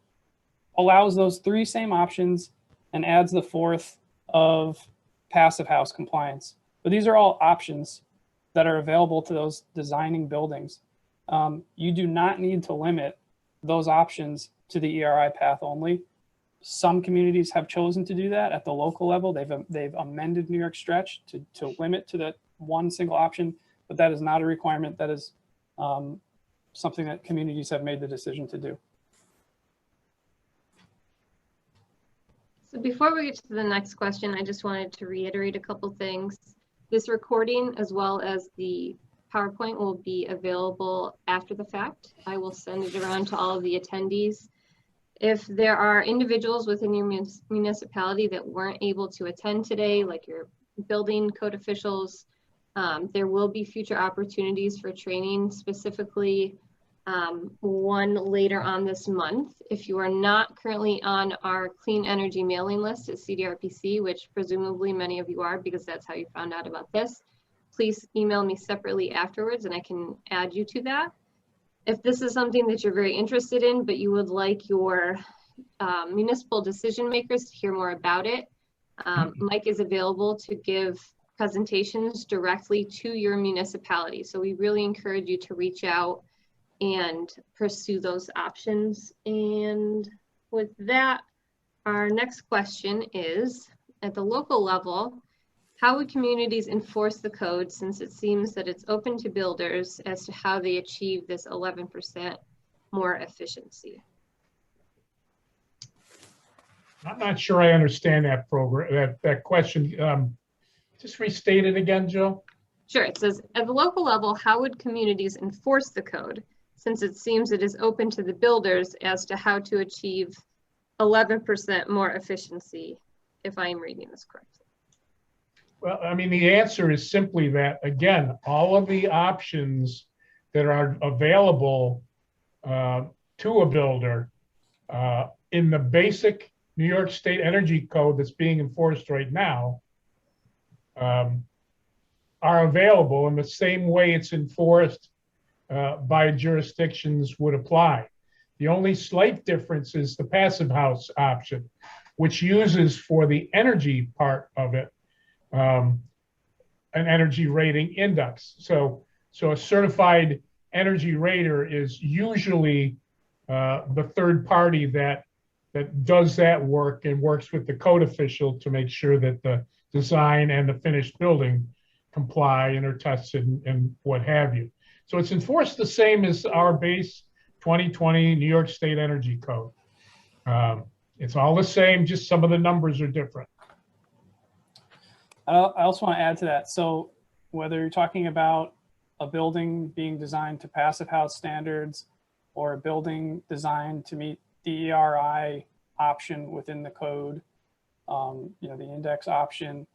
allows those 3 same options and adds the 4th of passive house compliance. But these are all options that are available to those designing buildings. You do not need to limit those options to the ERI path only. Some communities have chosen to do that at the local level. They've amended New York Stretch to limit to that 1 single option, but that is not a requirement. That is something that communities have made the decision to do. So before we get to the next question, I just wanted to reiterate a couple things. This recording, as well as the PowerPoint, will be available after the fact. I will send it around to all of the attendees. If there are individuals within your municipality that weren't able to attend today, like your building code officials, there will be future opportunities for training, specifically one later on this month. If you are not currently on our clean energy mailing list at CDRPC, which presumably many of you are because that's how you found out about this, please email me separately afterwards and I can add you to that. If this is something that you're very interested in, but you would like your municipal decision makers to hear more about it, Mike is available to give presentations directly to your municipality. So we really encourage you to reach out and pursue those options. And with that, our next question is, at the local level, how would communities enforce the code, since it seems that it's open to builders as to how they achieve this 11% more efficiency? I'm not sure I understand that that question. Just restate it again, Jill. Sure. It says, at the local level, how would communities enforce the code, since it seems it is open to the builders as to how to achieve 11% more efficiency, if I am reading this correctly? Well, I mean, the answer is simply that, again, all of the options that are available to a builder in the basic New York State Energy Code that's being enforced right now are available in the same way it's enforced by jurisdictions would apply. The only slight difference is the passive house option, which uses for the energy part of it an energy rating index. So a certified energy rater is usually the third party that does that work and works with the code official to make sure that the design and the finished building comply and are tested and what have you. So it's enforced the same as our base 2020 New York State Energy Code. It's all the same, just some of the numbers are different. I also want to add to that. So whether you're talking about a building being designed to passive house standards or a building designed to meet the ERI option within the code, the index option,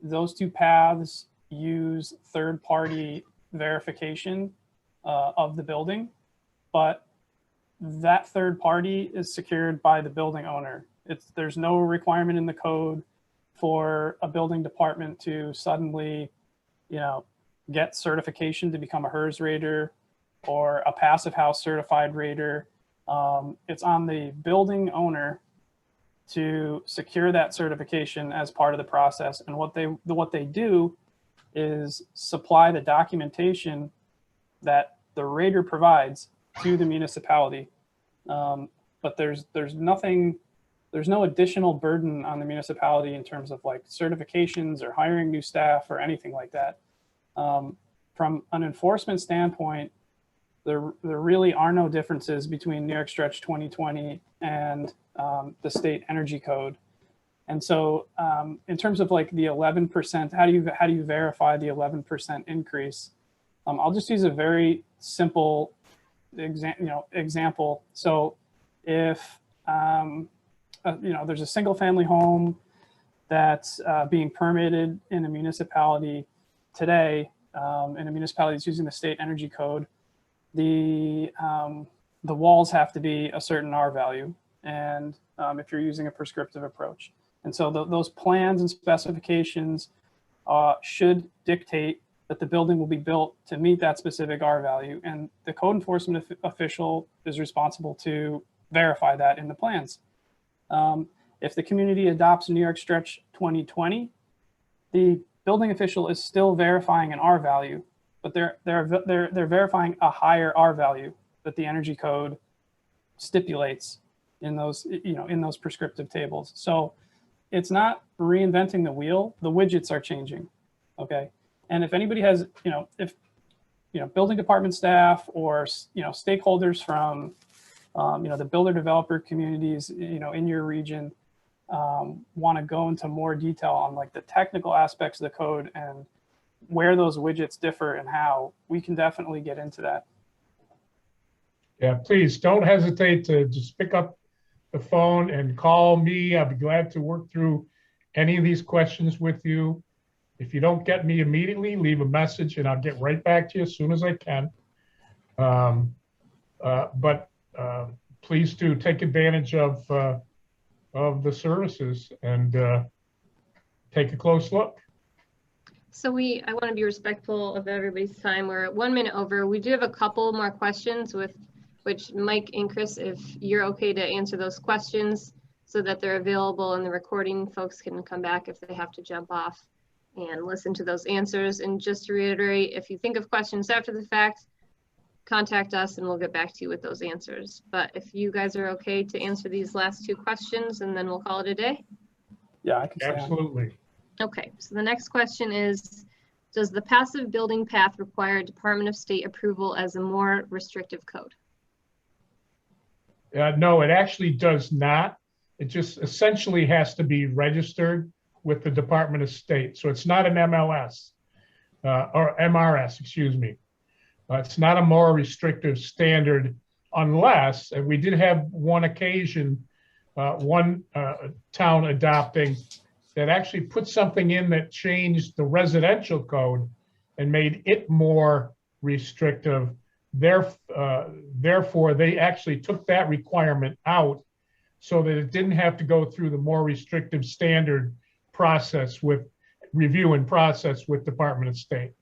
those two paths use third-party verification of the building, but that third party is secured by the building owner. There's no requirement in the code for a building department to suddenly, get certification to become a HERS rater or a passive house certified rater. It's on the building owner to secure that certification as part of the process. And what they do is supply the documentation that the rater provides to the municipality. But there's no additional burden on the municipality in terms of like certifications or hiring new staff or anything like that. From an enforcement standpoint, there really are no differences between NYSERDA 2020 and the state energy code. And so in terms of like the 11%, how do you verify the 11% increase? I'll just use a very simple example. So if there's a single family home that's being permitted in a municipality today, and a municipality is using the state energy code, the walls have to be a certain R value, and if you're using a prescriptive approach. And so those plans and specifications should dictate that the building will be built to meet that specific R value. And the code enforcement official is responsible to verify that in the plans. If the community adopts NYSERDA 2020, the building official is still verifying an R value, but they're verifying a higher R value that the energy code stipulates in those prescriptive tables. So it's not reinventing the wheel. The widgets are changing. Okay. And if anybody has, building department staff or, stakeholders from, the builder developer communities, in your region, want to go into more detail on like the technical aspects of the code and where those widgets differ and how, we can definitely get into that. Yeah, please don't hesitate to just pick up the phone and call me. I'll be glad to work through any of these questions with you. If you don't get me immediately, leave a message and I'll get right back to you as soon as I can. But please do take advantage of the services and take a close look. So I want to be respectful of everybody's time. We're 1 minute over. We do have a couple more questions with which Mike and Chris, if you're okay to answer those questions so that they're available in the recording, folks can come back if they have to jump off and listen to those answers. And just to reiterate, if you think of questions after the fact, contact us and we'll get back to you with those answers. But if you guys are okay to answer these last two questions and then we'll call it a day. Yeah, I can say Absolutely. Okay, so the next question is, does the passive building path require Department of State approval as a more restrictive code? No, it actually does not. It just essentially has to be registered with the Department of State. So it's not an MLS or MRS, excuse me. It's not a more restrictive standard unless, and we did have one occasion, one town adopting that actually put something in that changed the residential code and made it more restrictive. Therefore, they actually took that requirement out so that it didn't have to go through the more restrictive standard process with review and process with Department of State.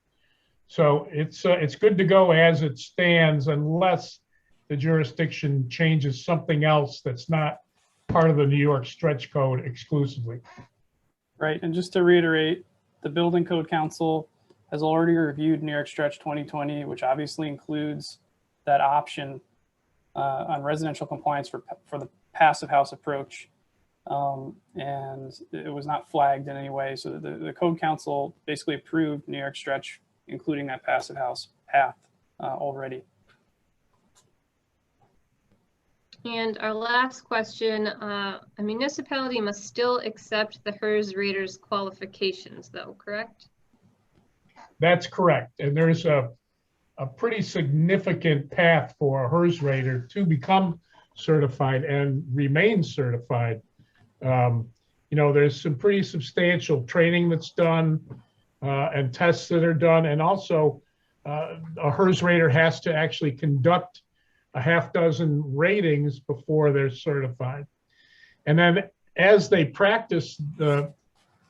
So it's good to go as it stands unless the jurisdiction changes something else that's not part of the NYSERDA Code exclusively. Right, and just to reiterate, the Building Code Council has already reviewed NYSERDA 2020, which obviously includes that option on residential compliance for the passive house approach. And it was not flagged in any way. So the Code Council basically approved NYSERDA, including that passive house path already. And our last question, a municipality must still accept the HERS rater's qualifications though, correct? That's correct. And there's a pretty significant path for a HERS rater to become certified and remain certified. there's some pretty substantial training that's done and tests that are done. And also a HERS rater has to actually conduct a half dozen ratings before they're certified. And then as they practice the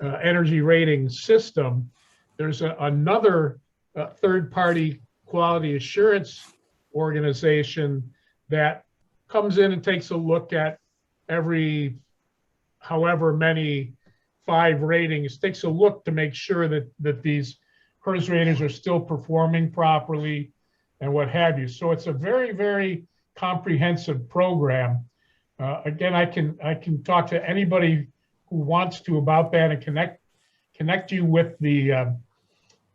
energy rating system, there's another third-party quality assurance organization that comes in and takes a look at every however many 5 ratings, takes a look to make sure that these HERS raters are still performing properly and what have you. So it's a very, very comprehensive program. Again, I can talk to anybody who wants to about that and connect you with the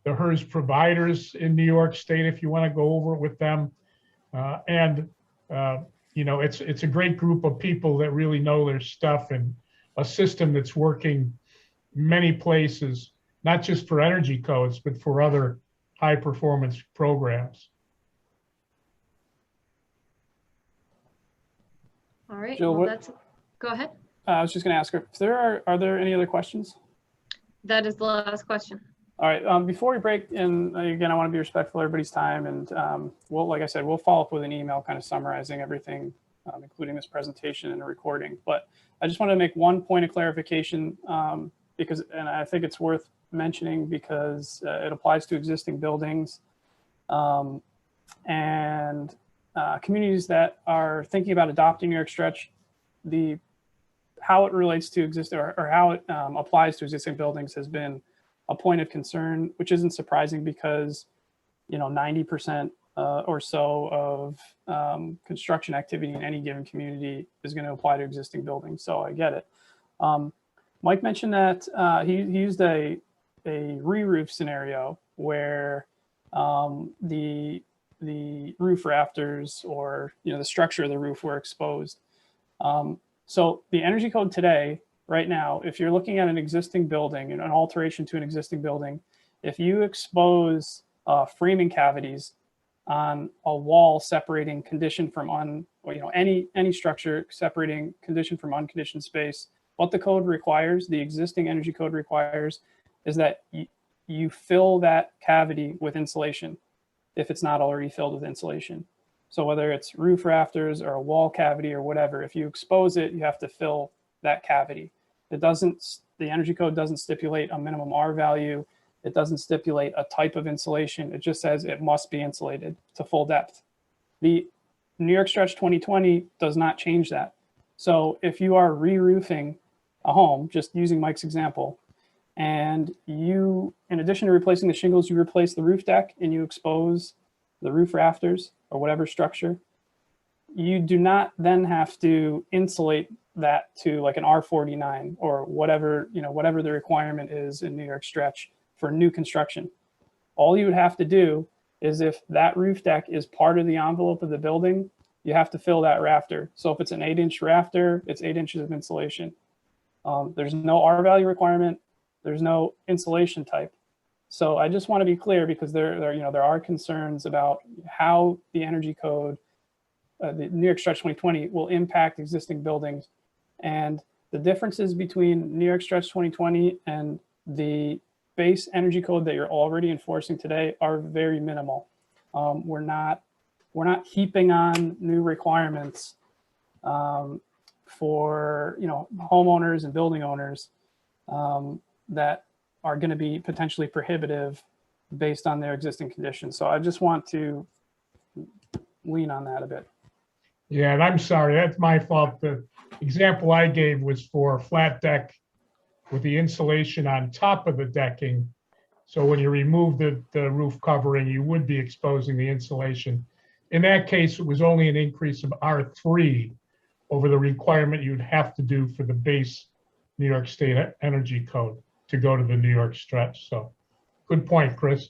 HERS providers in New York State if you want to go over it with them. It's a great group of people that really know their stuff, and a system that's working many places, not just for energy codes, but for other high performance programs. All right, Jill, well, go ahead. I was just going to ask her if are there any other questions? That is the last question. All right, before we break, and again, I want to be respectful of everybody's time, and like I said, we'll follow up with an email kind of summarizing everything, including this presentation and a recording. But I just want to make one point of clarification and I think it's worth mentioning because it applies to existing buildings and communities that are thinking about adopting New York Stretch. How it relates to existing or how it applies to existing buildings has been a point of concern, which isn't surprising because 90% or so of construction activity in any given community is going to apply to existing buildings. So I get it. Mike mentioned that he used a re-roof scenario where the roof rafters or the structure of the roof were exposed. So the energy code today, right now, if you're looking at an existing building and an alteration to an existing building, if you expose framing cavities on a wall separating conditioned from any structure separating conditioned from unconditioned space, what the code requires, the existing energy code requires, is that you fill that cavity with insulation if it's not already filled with insulation. So whether it's roof rafters or a wall cavity or whatever, if you expose it, you have to fill that cavity. The energy code doesn't stipulate a minimum R value. It doesn't stipulate a type of insulation. It just says it must be insulated to full depth. The New York Stretch 2020 does not change that. So if you are re-roofing a home, just using Mike's example, and you, in addition to replacing the shingles, you replace the roof deck and you expose the roof rafters or whatever structure, you do not then have to insulate that to like an R49 or whatever the requirement is in New York Stretch for new construction. All you would have to do is if that roof deck is part of the envelope of the building, you have to fill that rafter. So if it's an 8-inch rafter, it's 8 inches of insulation. There's no R value requirement. There's no insulation type. So I just want to be clear because there are concerns about how the energy code, the New York Stretch 2020 will impact existing buildings. And the differences between New York Stretch 2020 and the base energy code that you're already enforcing today are very minimal. We're not heaping on new requirements for homeowners and building owners that are going to be potentially prohibitive based on their existing conditions. So I just want to lean on that a bit. Yeah, and I'm sorry, that's my fault. The example I gave was for a flat deck with the insulation on top of the decking. So when you remove the roof covering, you would be exposing the insulation. In that case, it was only an increase of R3 over the requirement you'd have to do for the base New York State Energy Code to go to the New York Stretch. So good point, Chris.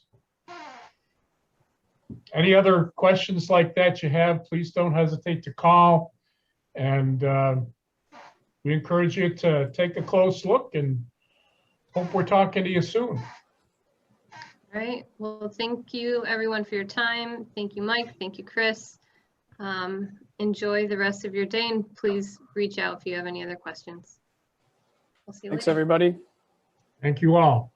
Any other questions like that you have, please don't hesitate to call. And we encourage you to take a close look and hope we're talking to you soon. All right, well, thank you everyone for your time. Thank you, Mike. Thank you, Chris. Enjoy the rest of your day and please reach out if you have any other questions. We'll see you Thanks, later. everybody. Thank you all.